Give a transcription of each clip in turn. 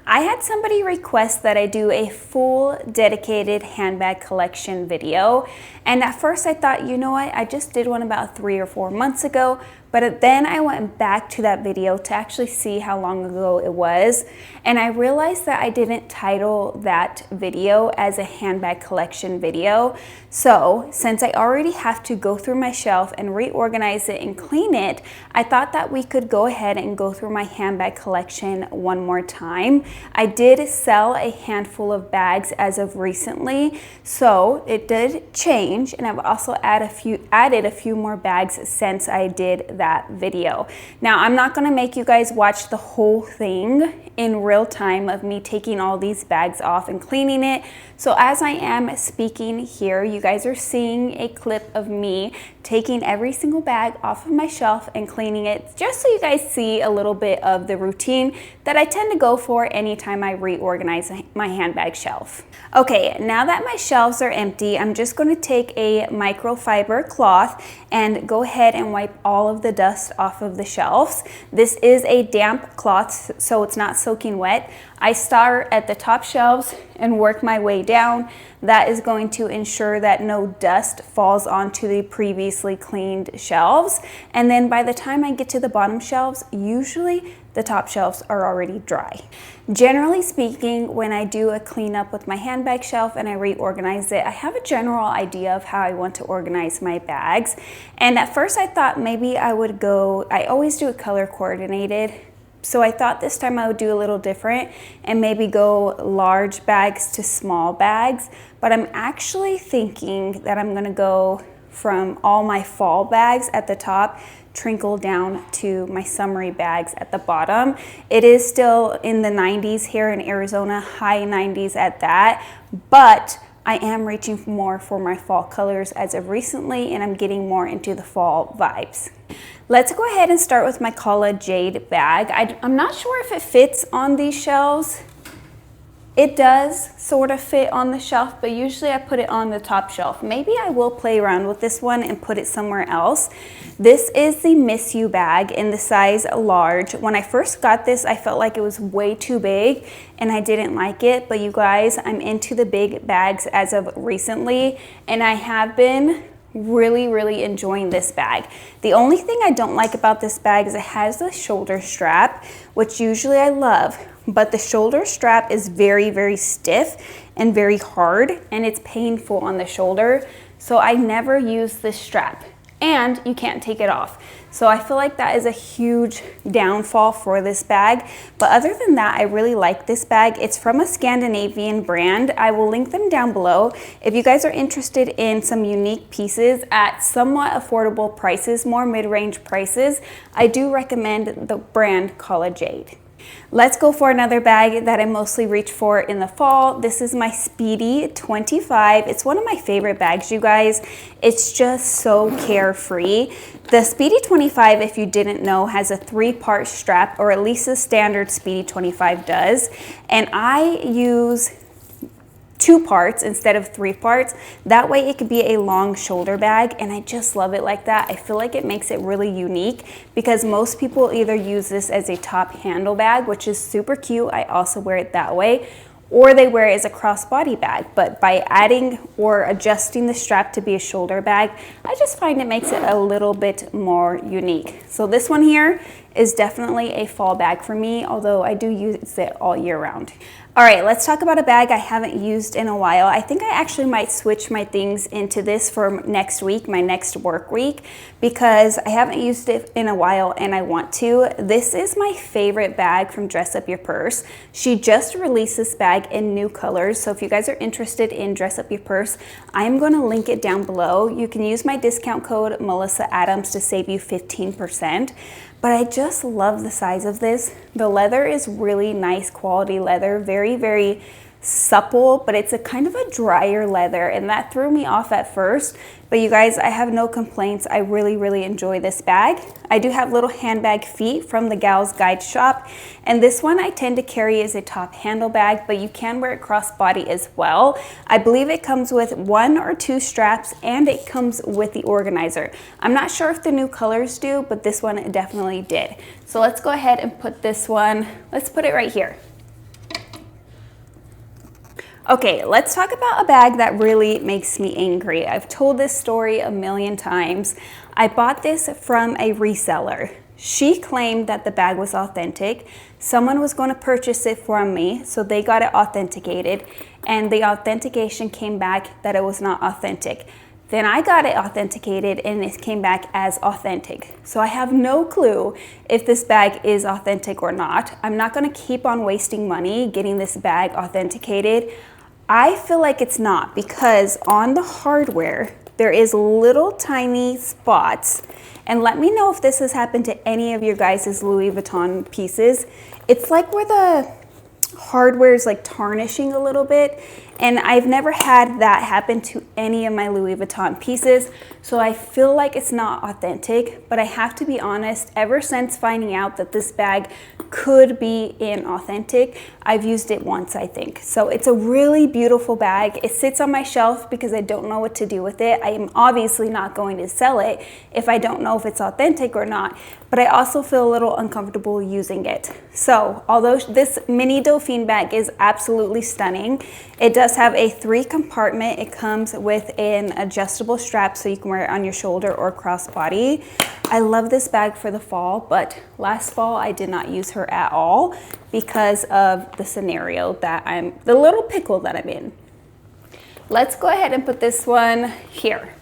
I had somebody request that I do a full dedicated handbag collection video. And at first I thought, you know what, I just did one about 3 or 4 months ago. But then I went back to that video to actually see how long ago it was. And I realized that I didn't title that video as a handbag collection video. So since I already have to go through my shelf and reorganize it and clean it, I thought that we could go ahead and go through my handbag collection one more time. I did sell a handful of bags as of recently, so it did change, and I've also added a few more bags since I did that video. Now, I'm not going to make you guys watch the whole thing in real time of me taking all these bags off and cleaning it. So as I am speaking here, you guys are seeing a clip of me taking every single bag off of my shelf and cleaning it, just so you guys see a little bit of the routine that I tend to go for anytime I reorganize my handbag shelf. Okay, now that my shelves are empty, I'm just going to take a microfiber cloth and go ahead and wipe all of the dust off of the shelves. This is a damp cloth, so it's not soaking wet. I start at the top shelves and work my way down. That is going to ensure that no dust falls onto the previously cleaned shelves. And then by the time I get to the bottom shelves, usually the top shelves are already dry. Generally speaking, when I do a cleanup with my handbag shelf and I reorganize it, I have a general idea of how I want to organize my bags. And at first I thought maybe I always do it color coordinated. So I thought this time I would do a little different and maybe go large bags to small bags. But I'm actually thinking that I'm gonna go from all my fall bags at the top, trickle down to my summery bags at the bottom. It is still in the 90s here in Arizona, high 90s at that, but I am reaching more for my fall colors as of recently, and I'm getting more into the fall vibes. Let's go ahead and start with my Kala Jade bag. I'm not sure if it fits on these shelves. It does sort of fit on the shelf, but usually I put it on the top shelf. Maybe I will play around with this one and put it somewhere else. This is the Miss You bag in the size large. When I first got this, I felt like it was way too big and I didn't like it. But you guys, I'm into the big bags as of recently, and I have been really enjoying this bag. The only thing I don't like about this bag is it has the shoulder strap, which usually I love, but the shoulder strap is very stiff and very hard, and it's painful on the shoulder, so I never use this strap, and you can't take it off. So I feel like that is a huge downfall for this bag. But other than that, I really like this bag. It's from a Scandinavian brand. I will link them down below. If you guys are interested in some unique pieces at somewhat affordable prices, more mid-range prices, I do recommend the brand Kala Jade. Let's go for another bag that I mostly reach for in the fall. This is my Speedy 25. It's one of my favorite bags, you guys. It's just so carefree. The Speedy 25, if you didn't know, has a 3-part strap, or at least the standard Speedy 25 does. And I use 2 parts instead of 3 parts. That way it could be a long shoulder bag, and I just love it like that. I feel like it makes it really unique because most people either use this as a top handle bag, which is super cute. I also wear it that way, or they wear it as a crossbody bag. But by adding or adjusting the strap to be a shoulder bag, I just find it makes it a little bit more unique. So this one here is definitely a fall bag for me, although I do use it all year round. All right, let's talk about a bag I haven't used in a while. I think I actually might switch my things into this for next week, my next work week, because I haven't used it in a while and I want to. This is my favorite bag from Dress Up Your Purse. She just released this bag in new colors, so if you guys are interested in Dress Up Your Purse, I'm going to link it down below. You can use my discount code Melissa Adams to save you 15%. But I just love the size of this. The leather is really nice quality leather, very supple, but it's a kind of a drier leather, and that threw me off at first. But you guys, I have no complaints. I really enjoy this bag. I do have little handbag feet from the Gal's Guide shop, and this one I tend to carry as a top handle bag, but you can wear it crossbody as well. I believe it comes with 1 or 2 straps, and it comes with the organizer. I'm not sure if the new colors do, but this one definitely did. So let's go ahead and put this one, let's put it right here. Okay, let's talk about a bag that really makes me angry. I've told this story a million times. I bought this from a reseller. She claimed that the bag was authentic. Someone was going to purchase it from me, so they got it authenticated, and the authentication came back that it was not authentic. Then I got it authenticated and it came back as authentic. So I have no clue if this bag is authentic or not. I'm not going to keep on wasting money getting this bag authenticated. I feel like it's not, because on the hardware there is little tiny spots, and let me know if this has happened to any of your guys' Louis Vuitton pieces. It's like where the hardware is like tarnishing a little bit, and I've never had that happen to any of my Louis Vuitton pieces, so I feel like it's not authentic. But I have to be honest, ever since finding out that this bag could be inauthentic, I've used it once, I think. So it's a really beautiful bag. It sits on my shelf because I don't know what to do with it. I am obviously not going to sell it if I don't know if it's authentic or not, but I also feel a little uncomfortable using it. So although this mini Dauphine bag is absolutely stunning, it does have a 3-compartment. It comes with an adjustable strap so you can wear it on your shoulder or crossbody. I love this bag for the fall, but last fall I did not use her at all because of the scenario that the little pickle that I'm in. Let's go ahead and put this one here.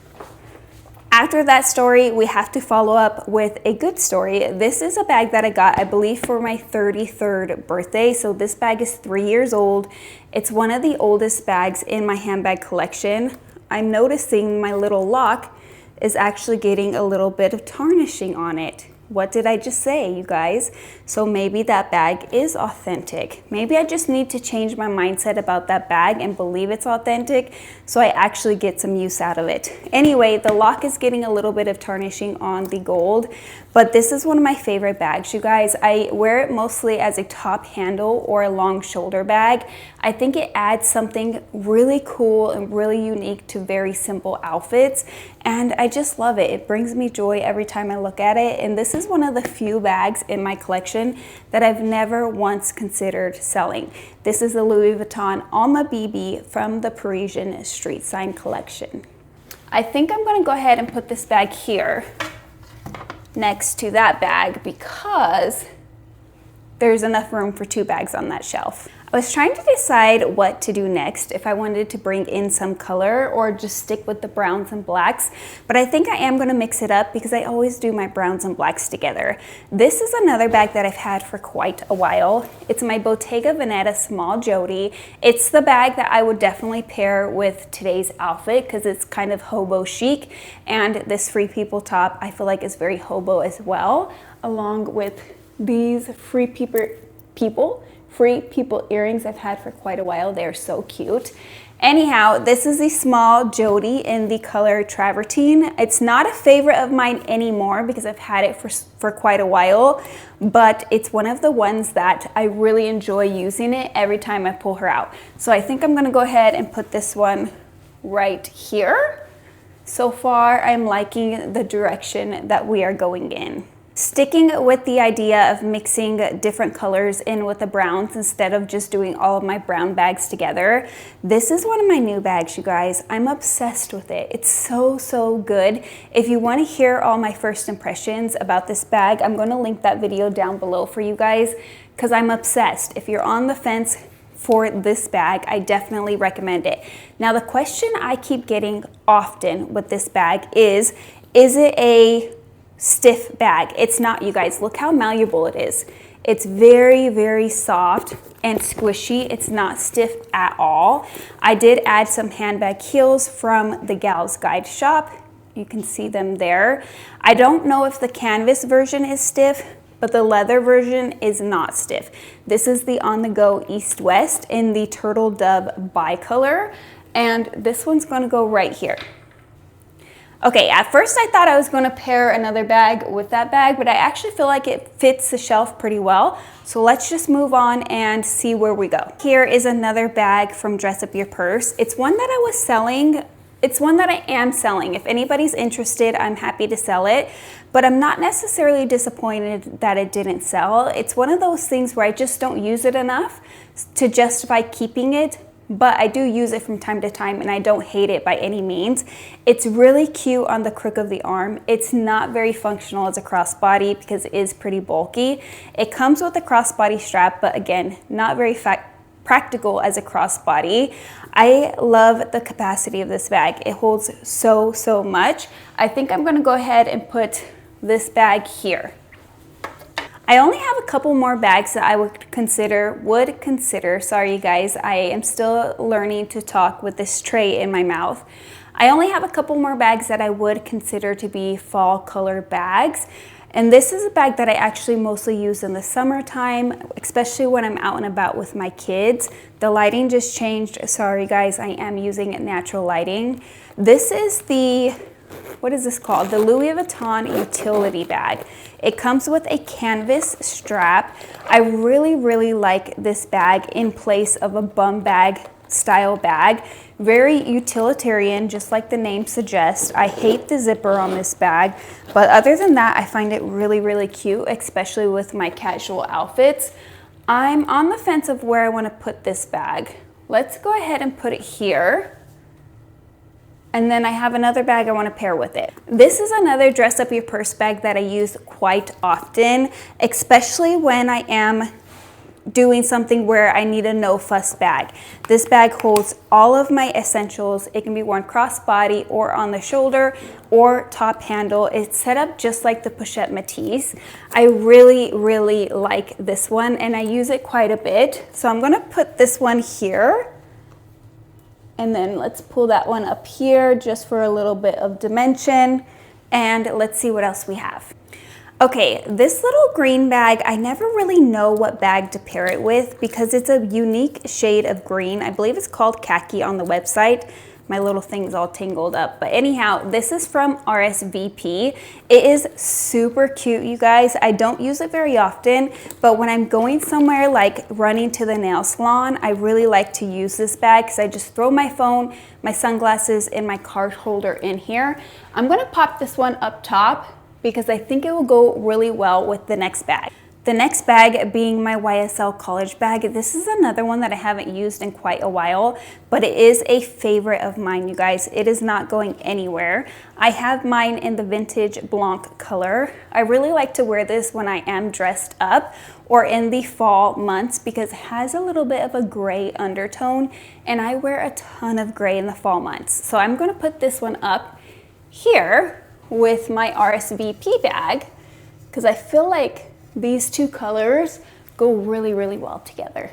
After that story, we have to follow up with a good story. This is a bag that I got, I believe, for my 33rd birthday. So this bag is 3 years old. It's one of the oldest bags in my handbag collection. I'm noticing my little lock is actually getting a little bit of tarnishing on it. What did I just say, you guys? So maybe that bag is authentic. Maybe I just need to change my mindset about that bag and believe it's authentic so I actually get some use out of it. Anyway, the lock is getting a little bit of tarnishing on the gold, but this is one of my favorite bags, you guys. I wear it mostly as a top handle or a long shoulder bag. I think it adds something really cool and really unique to very simple outfits, and I just love it. It brings me joy every time I look at it, and this is one of the few bags in my collection that I've never once considered selling. This is the Louis Vuitton Alma BB from the Parisian Street Sign collection. I think I'm going to go ahead and put this bag here next to that bag because there's enough room for 2 bags on that shelf. I was trying to decide what to do next, if I wanted to bring in some color or just stick with the browns and blacks, but I think I am going to mix it up because I always do my browns and blacks together. This is another bag that I've had for quite a while. It's my Bottega Veneta Small Jody. It's the bag that I would definitely pair with today's outfit because it's kind of hobo chic, and this Free People top I feel like is very hobo as well, along with these Free People earrings I've had for quite a while. They're so cute. Anyhow, this is the Small Jody in the color Travertine. It's not a favorite of mine anymore because I've had it for quite a while, but it's one of the ones that I really enjoy using it every time I pull her out. So I think I'm gonna go ahead and put this one right here. So far, I'm liking the direction that we are going in. Sticking with the idea of mixing different colors in with the browns instead of just doing all of my brown bags together, this is one of my new bags, you guys. I'm obsessed with it. It's so good. If you want to hear all my first impressions about this bag, I'm going to link that video down below for you guys because I'm obsessed. If you're on the fence for this bag, I definitely recommend it. Now, the question I keep getting often with this bag is it a stiff bag? It's not, you guys. Look how malleable it is. It's very soft and squishy. It's not stiff at all. I did add some handbag heels from the Gal's Guide shop. You can see them there. I don't know if the canvas version is stiff, but the leather version is not stiff. This is the On The Go East West in the Turtle Dove bicolor, and this one's gonna go right here. Okay, at first I thought I was going to pair another bag with that bag, but I actually feel like it fits the shelf pretty well. So let's just move on and see where we go. Here is another bag from Dress Up Your Purse. It's one that I was selling. It's one that I am selling. If anybody's interested, I'm happy to sell it, but I'm not necessarily disappointed that it didn't sell. It's one of those things where I just don't use it enough to justify keeping it but I do use it from time to time and I don't hate it by any means. It's really cute on the crook of the arm. It's not very functional as a crossbody because it is pretty bulky. It comes with a crossbody strap, but again, not very practical as a crossbody. I love the capacity of this bag. It holds so much. I think I'm gonna go ahead and put this bag here. I only have a couple more bags that I would consider, sorry you guys, I am still learning to talk with this tray in my mouth. I only have a couple more bags that I would consider to be fall color bags. And this is a bag that I actually mostly use in the summertime, especially when I'm out and about with my kids. The lighting just changed. Sorry guys, I am using natural lighting. This is the, what is this called? The Louis Vuitton utility bag. It comes with a canvas strap. I really like this bag in place of a bum bag style bag. Very utilitarian, just like the name suggests. I hate the zipper on this bag, but other than that, I find it really cute, especially with my casual outfits. I'm on the fence of where I want to put this bag. Let's go ahead and put it here. And then I have another bag I want to pair with it. This is another dress up your purse bag that I use quite often, especially when I am doing something where I need a no fuss bag. This bag holds all of my essentials. It can be worn crossbody or on the shoulder or top handle. It's set up just like the Pochette Métis. I really like this one and I use it quite a bit. So I'm gonna put this one here. And then let's pull that one up here just for a little bit of dimension. And let's see what else we have. Okay, this little green bag, I never really know what bag to pair it with because it's a unique shade of green. I believe it's called khaki on the website. My little thing's all tangled up. But anyhow, this is from RSVP. It is super cute, you guys. I don't use it very often, but when I'm going somewhere like running to the nail salon, I really like to use this bag because I just throw my phone, my sunglasses, and my card holder in here. I'm gonna pop this one up top because I think it will go really well with the next bag. The next bag being my YSL college bag. This is another one that I haven't used in quite a while, but it is a favorite of mine, you guys. It is not going anywhere. I have mine in the vintage Blanc color. I really like to wear this when I am dressed up or in the fall months because it has a little bit of a gray undertone and I wear a ton of gray in the fall months. So I'm gonna put this one up here with my RSVP bag because I feel like these two colors go really well together.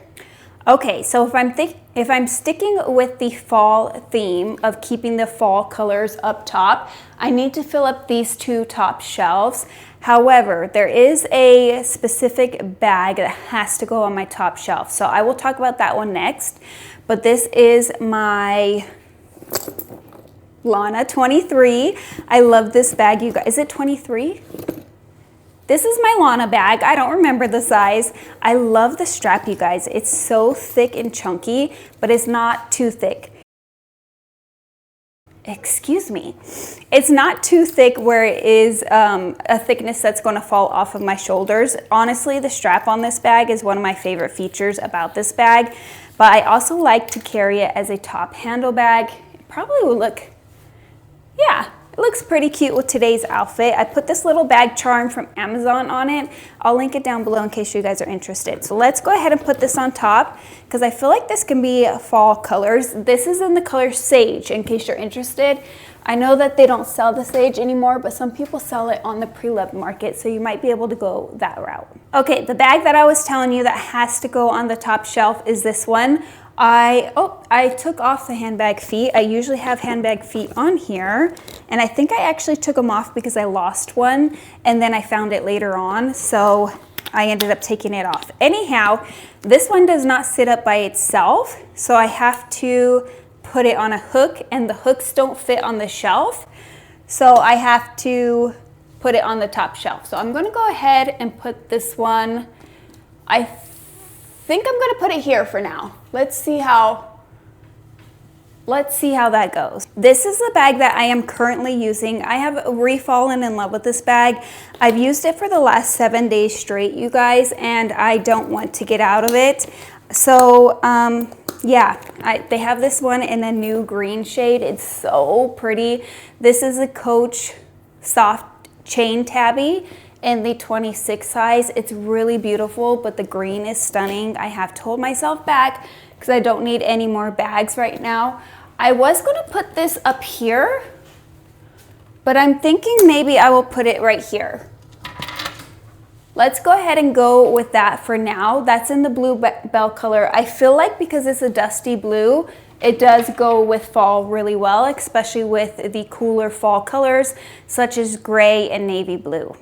Okay, so if I'm sticking with the fall theme of keeping the fall colors up top, I need to fill up these two top shelves. However, there is a specific bag that has to go on my top shelf, so I will talk about that one next. But this is my Lana 23. I love this bag, you guys. Is it 23? This is my Lana bag. I don't remember the size. I love the strap, you guys. It's so thick and chunky, but it's not too thick. Excuse me. It's not too thick where it is a thickness that's going to fall off of my shoulders. Honestly, the strap on this bag is one of my favorite features about this bag, but I also like to carry it as a top handle bag. It probably would look, yeah, it looks pretty cute with today's outfit. I put this little bag charm from Amazon on it. I'll link it down below in case you guys are interested. So let's go ahead and put this on top because I feel like this can be fall colors. This is in the color Sage in case you're interested. I know that they don't sell the Sage anymore, but some people sell it on the pre-loved market, so you might be able to go that route. Okay, the bag that I was telling you that has to go on the top shelf is this one. I took off the handbag feet. I usually have handbag feet on here, and I think I actually took them off because I lost one, and then I found it later on, so I ended up taking it off. Anyhow, this one does not sit up by itself, so I have to put it on a hook, and the hooks don't fit on the shelf, so I have to put it on the top shelf. So I'm gonna go ahead and put this one, I think I'm gonna put it here for now. Let's see how that goes. This is the bag that I am currently using. I have re-fallen in love with this bag. I've used it for the last 7 days straight, you guys, and I don't want to get out of it. So Yeah, they have this one in a new green shade. It's so pretty. This is a Coach soft chain tabby in the 26 size. It's really beautiful, but the green is stunning. I have told myself back because I don't need any more bags right now. I was going to put this up here, but I'm thinking maybe I will put it right here. Let's go ahead and go with that for now. That's in the blue bell color. I feel like because it's a dusty blue, it does go with fall really well, especially with the cooler fall colors such as gray and navy blue.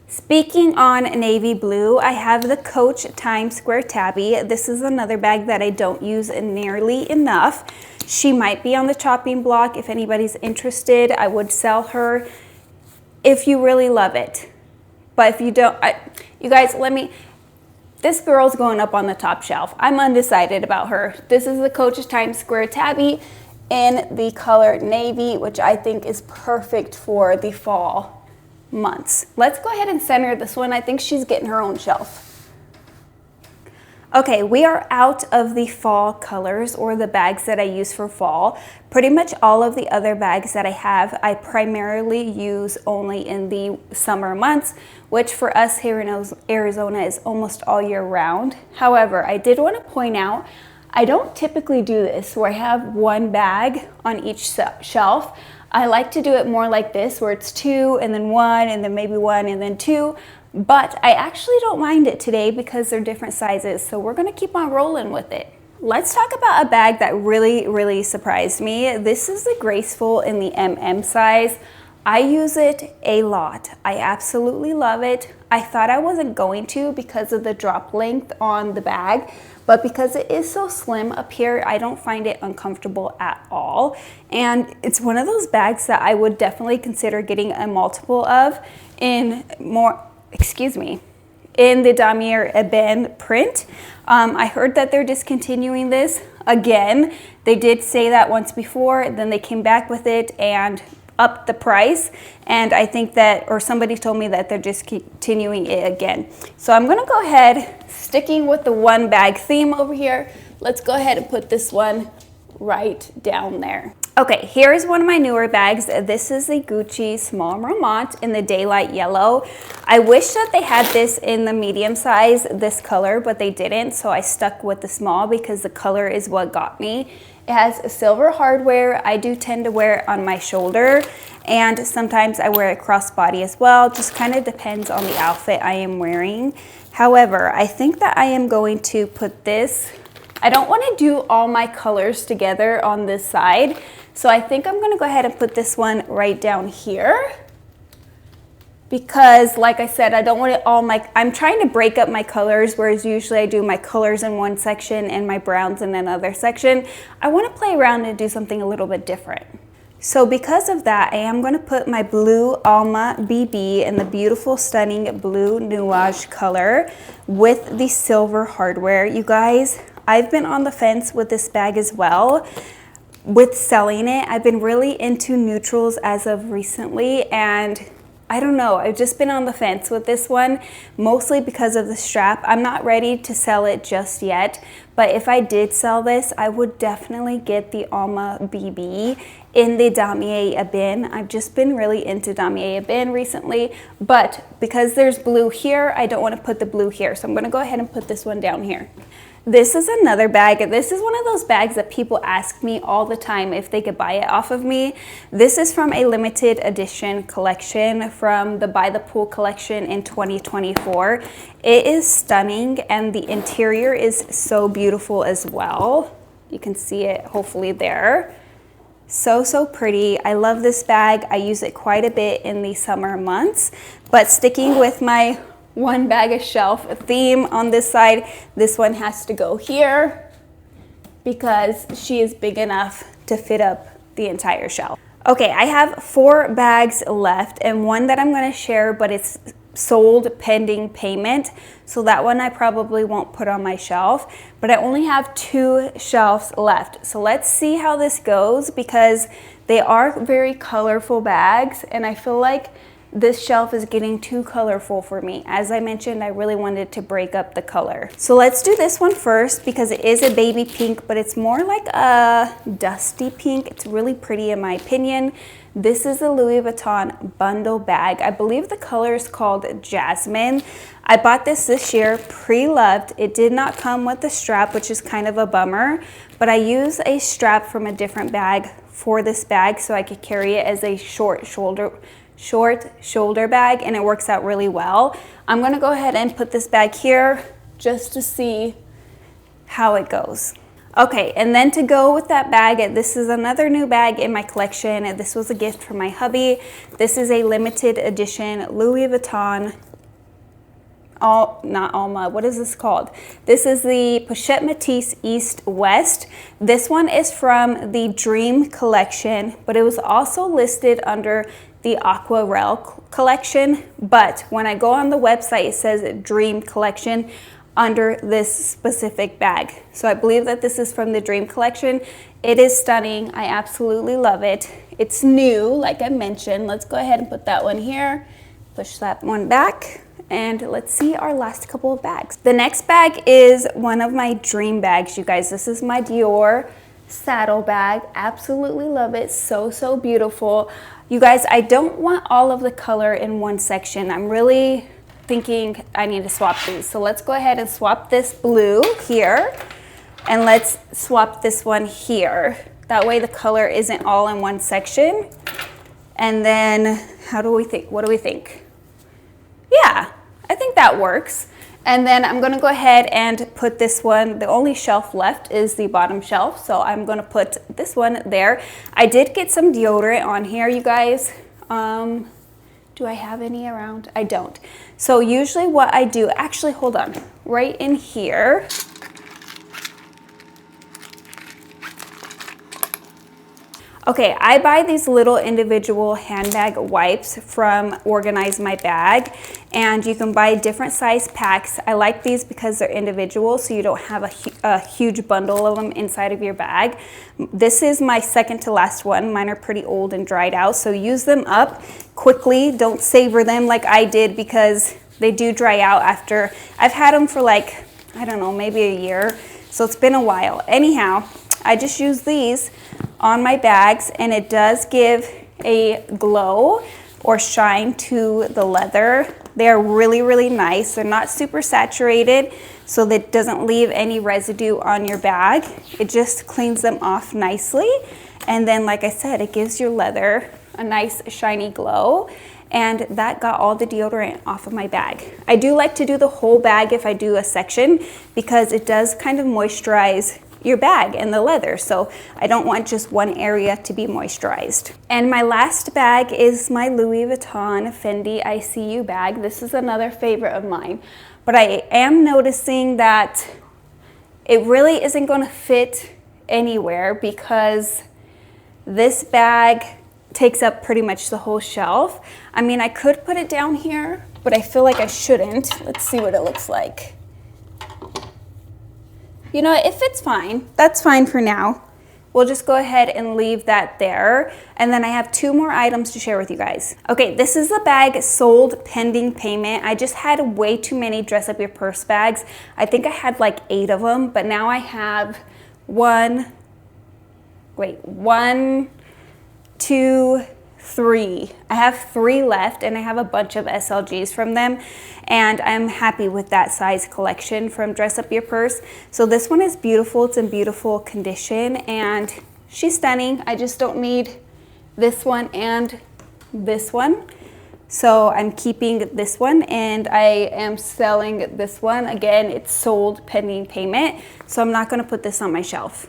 Speaking on navy blue, I have the Coach Times Square Tabby. This is another bag that I don't use nearly enough. She might be on the chopping block. If anybody's interested, I would sell her if you really love it. But if you don't, you guys, this girl's going up on the top shelf. I'm undecided about her. This is the Coach Times Square Tabby in the color navy, which I think is perfect for the fall months. Let's go ahead and center this one. I think she's getting her own shelf. Okay, we are out of the fall colors or the bags that I use for fall. Pretty much all of the other bags that I have, I primarily use only in the summer months, which for us here in Arizona is almost all year round. However, I did want to point out, I don't typically do this where I have one bag on each shelf. I like to do it more like this where it's two and then one and then maybe one and then two. But I actually don't mind it today because they're different sizes. So we're gonna keep on rolling with it. Let's talk about a bag that really surprised me. This is the Graceful in the MM size. I use it a lot. I absolutely love it. I thought I wasn't going to because of the drop length on the bag, but because it is so slim up here, I don't find it uncomfortable at all. And it's one of those bags that I would definitely consider getting a multiple of in the Damier Ebene print. I heard that they're discontinuing this again. They did say that once before, then they came back with it and upped the price. And I think that, or somebody told me that they're discontinuing it again. So I'm gonna go ahead, sticking with the one bag theme over here, let's go ahead and put this one right down there. Okay, here's one of my newer bags. This is the Gucci Small Romant in the Daylight Yellow. I wish that they had this in the medium size, this color, but they didn't, so I stuck with the small because the color is what got me. It has silver hardware. I do tend to wear it on my shoulder, and sometimes I wear it crossbody as well. Just kind of depends on the outfit I am wearing. However, I think that I am going to put this, I don't want to do all my colors together on this side. So I think I'm gonna go ahead and put this one right down here because like I said, I don't want it all I'm trying to break up my colors, whereas usually I do my colors in one section and my browns in another section. I wanna play around and do something a little bit different. So because of that, I am gonna put my blue Alma BB in the beautiful, stunning blue nuage color with the silver hardware. You guys, I've been on the fence with this bag as well. With selling it, I've been really into neutrals as of recently, and I don't know, I've just been on the fence with this one, mostly because of the strap. I'm not ready to sell it just yet, but if I did sell this, I would definitely get the Alma BB in the Damier Ebene. I've just been really into Damier Ebene recently, but because there's blue here, I don't want to put the blue here, so I'm going to go ahead and put this one down here. This is another bag. This is one of those bags that people ask me all the time if they could buy it off of me. This is from a limited edition collection from the By the Pool collection in 2024. It is stunning and the interior is so beautiful as well. You can see it hopefully there. So pretty. I love this bag. I use it quite a bit in the summer months, but sticking with my one bag of shelf theme on this side, this one has to go here because she is big enough to fit up the entire shelf. Okay, I have 4 bags left and one that I'm going to share, but it's sold pending payment, so that one I probably won't put on my shelf, but I only have 2 shelves left. So let's see how this goes because they are very colorful bags and I feel like this shelf is getting too colorful for me. As I mentioned, I really wanted to break up the color. So let's do this one first because it is a baby pink, but it's more like a dusty pink. It's really pretty in my opinion. This is a Louis Vuitton bundle bag. I believe the color is called Jasmine. I bought this year, pre-loved. It did not come with the strap, which is kind of a bummer, but I use a strap from a different bag for this bag so I could carry it as a short shoulder bag, and it works out really well. I'm gonna go ahead and put this bag here just to see how it goes. Okay, and then to go with that bag, this is another new bag in my collection. This was a gift from my hubby. This is a limited edition Louis Vuitton, not Alma, what is this called? This is the Pochette Métis East West. This one is from the Dream collection, but it was also listed under the Aquarelle collection. But when I go on the website, it says Dream collection under this specific bag. So I believe that this is from the Dream collection. It is stunning. I absolutely love it. It's new, like I mentioned. Let's go ahead and put that one here. Push that one back. And let's see our last couple of bags. The next bag is one of my dream bags, you guys. This is my Dior Saddle Bag. Absolutely love it. So, so beautiful. You guys, I don't want all of the color in one section. I'm really thinking I need to swap these. So let's go ahead and swap this blue here, and let's swap this one here. That way the color isn't all in one section. And then how do we think? What do we think? Yeah, I think that works. And then I'm gonna go ahead and put this one, the only shelf left is the bottom shelf. So I'm gonna put this one there. I did get some deodorant on here, you guys. Do I have any around? I don't. So usually what I do, actually hold on, right in here. Okay, I buy these little individual handbag wipes from Organize My Bag, and you can buy different size packs. I like these because they're individual, so you don't have a huge bundle of them inside of your bag. This is my second to last one. Mine are pretty old and dried out, so use them up quickly. Don't savor them like I did because they do dry out after. I've had them for like, I don't know, maybe a year, so it's been a while. Anyhow, I just use these on my bags, and it does give a glow or shine to the leather. They are really, really nice. They're not super saturated, so that doesn't leave any residue on your bag. It just cleans them off nicely. And then, like I said, it gives your leather a nice shiny glow. And that got all the deodorant off of my bag. I do like to do the whole bag if I do a section because it does kind of moisturize your bag and the leather, so I don't want just one area to be moisturized. And my last bag is my Louis Vuitton Fendi ICU bag. This is another favorite of mine, but I am noticing that it really isn't going to fit anywhere because this bag takes up pretty much the whole shelf. I mean, I could put it down here, but I feel like I shouldn't. Let's see what it looks like. You know, if it's fine, that's fine for now. We'll just go ahead and leave that there. And then I have two more items to share with you guys. Okay, this is the bag sold pending payment. I just had way too many dress up your purse bags. I think I had like 8 of them, but now I have 1, 2, 3. I have 3 left, and I have a bunch of SLGs from them, and I'm happy with that size collection from Dress Up Your Purse. So this one is beautiful. It's in beautiful condition, and she's stunning. I just don't need this one and this one. So I'm keeping this one, and I am selling this one. Again, it's sold pending payment, so I'm not gonna put this on my shelf.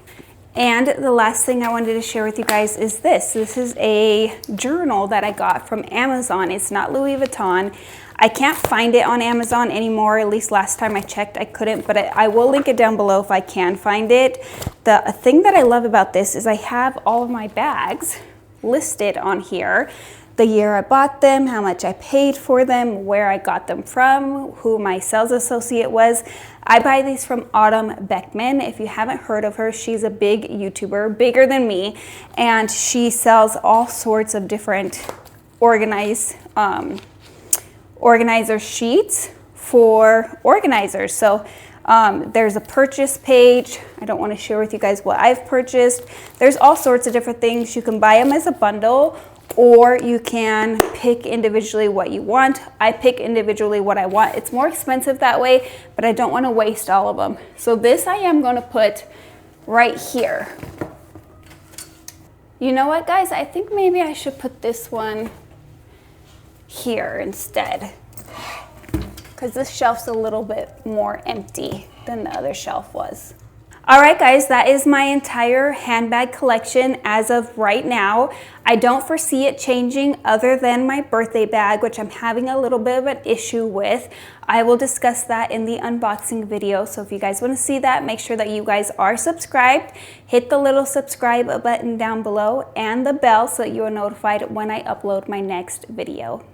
And the last thing I wanted to share with you guys is this. This is a journal that I got from Amazon. It's not Louis Vuitton. I can't find it on Amazon anymore. At least last time I checked, I couldn't, but I will link it down below if I can find it. The thing that I love about this is I have all of my bags listed on here. The year I bought them, how much I paid for them, where I got them from, who my sales associate was. I buy these from Autumn Beckman. If you haven't heard of her, she's a big YouTuber, bigger than me, and she sells all sorts of different organizer sheets for organizers. So there's a purchase page. I don't want to share with you guys what I've purchased. There's all sorts of different things. You can buy them as a bundle, or you can pick individually what you want. I pick individually what I want. It's more expensive that way, but I don't want to waste all of them. So this I am going to put right here. You know what, guys? I think maybe I should put this one here instead, because this shelf's a little bit more empty than the other shelf was. All right, guys, that is my entire handbag collection as of right now. I don't foresee it changing other than my birthday bag, which I'm having a little bit of an issue with. I will discuss that in the unboxing video. So if you guys want to see that, make sure that you guys are subscribed. Hit the little subscribe button down below and the bell so that you are notified when I upload my next video.